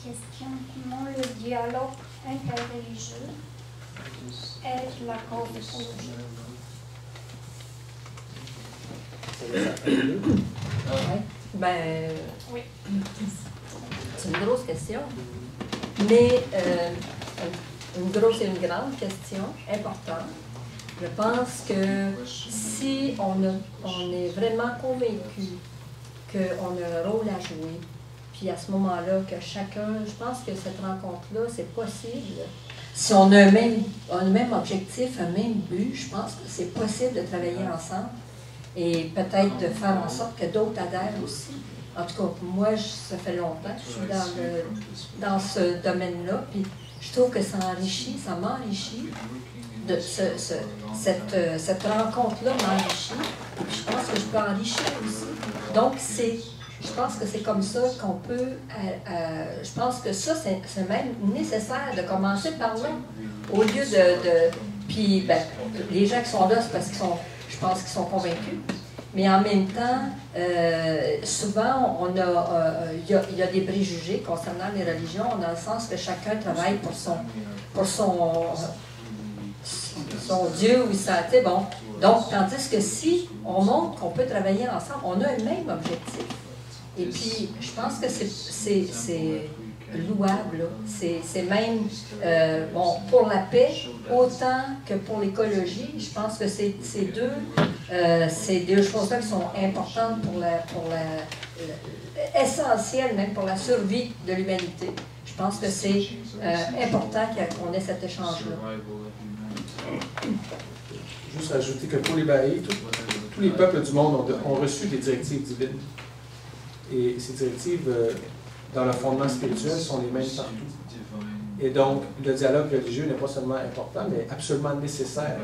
question, comment le dialogue interreligieux aide la cosmologie? Ben, oui. C'est une grosse question, mais une grosse et une grande question, importante. Je pense que si on est vraiment convaincu qu'on a un rôle à jouer, puis à ce moment-là, que chacun, je pense que cette rencontre-là, c'est possible. Si on a un même objectif, un même but, je pense que c'est possible de travailler ensemble et peut-être de faire en sorte que d'autres adhèrent aussi. En tout cas, moi, ça fait longtemps que je suis dans ce domaine-là, puis je trouve que ça m'enrichit, cette rencontre-là m'enrichit, et puis je pense que je peux enrichir aussi. Donc, je pense que c'est comme ça qu'on peut, je pense que ça, c'est même nécessaire de commencer par là, au lieu puis, ben, les gens qui sont là, c'est parce qu'ils sont, je pense qu'ils sont convaincus. Mais en même temps, souvent, il y a des préjugés concernant les religions, dans le sens que chacun travaille pour son Dieu ou sa... Bon. Donc, tandis que si on montre qu'on peut travailler ensemble, on a un même objectif. Et puis, je pense que c'est louable. C'est même, bon, pour la paix, autant que pour l'écologie, je pense que c'est deux choses-là qui sont importantes essentielles même pour la survie de l'humanité. Je pense que c'est important qu'on ait cet échange-là. Juste rajouter que pour les Baha'is, tous les peuples du monde ont reçu des directives divines. Et ces directives, dans le fondement spirituel, sont les mêmes partout. Et donc, le dialogue religieux n'est pas seulement important, mais absolument nécessaire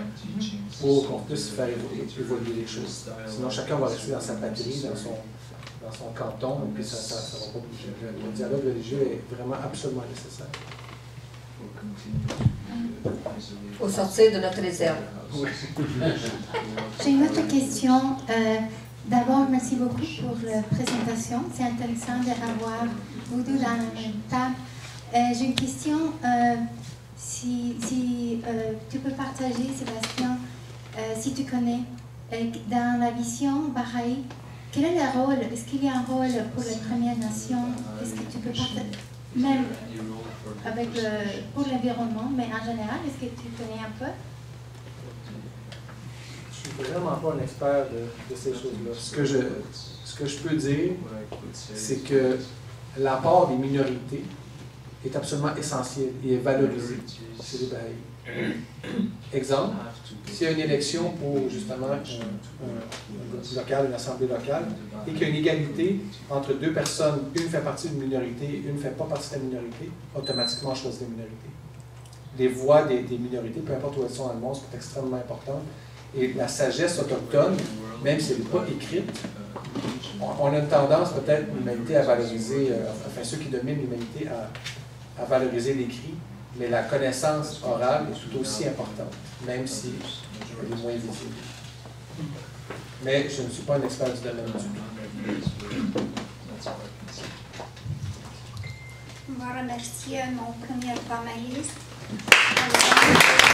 pour qu'on puisse faire évoluer les choses. Sinon, chacun va rester dans sa patrie, dans son canton, et puis ça ne va pas bouger. Le dialogue religieux est vraiment absolument nécessaire. Il faut sortir de notre réserve. Oui. J'ai une autre question. D'abord, merci beaucoup pour la présentation. C'est intéressant d'avoir vous deux dans la même table. J'ai une question. Si tu peux partager, Sébastien, si tu connais, dans la vision Baha'i, quel est le rôle? Est-ce qu'il y a un rôle pour les Premières Nations? Est-ce que tu peux partager, même avec pour l'environnement, mais en général, est-ce que tu connais un peu? Je ne suis vraiment pas un expert de ces choses-là. Ce que je peux dire, c'est que l'apport des minorités est absolument essentiel et est valorisé chez les Baha'is. Exemple, s'il y a une élection pour justement un local, une assemblée locale, et qu'il y a une égalité entre deux personnes, une fait partie d'une minorité, une ne fait pas partie de la minorité, automatiquement on choisit la minorité. Les voix des minorités, peu importe où elles sont dans le monde, sont extrêmement importantes. Et la sagesse autochtone, même si elle n'est pas écrite, on a une tendance peut-être, l'humanité, à valoriser, enfin ceux qui dominent l'humanité, à valoriser l'écrit, mais la connaissance orale est tout aussi importante, même si elle est moins visible. Mais je ne suis pas un expert du domaine du tout. On va remercier nos premiers panélistes.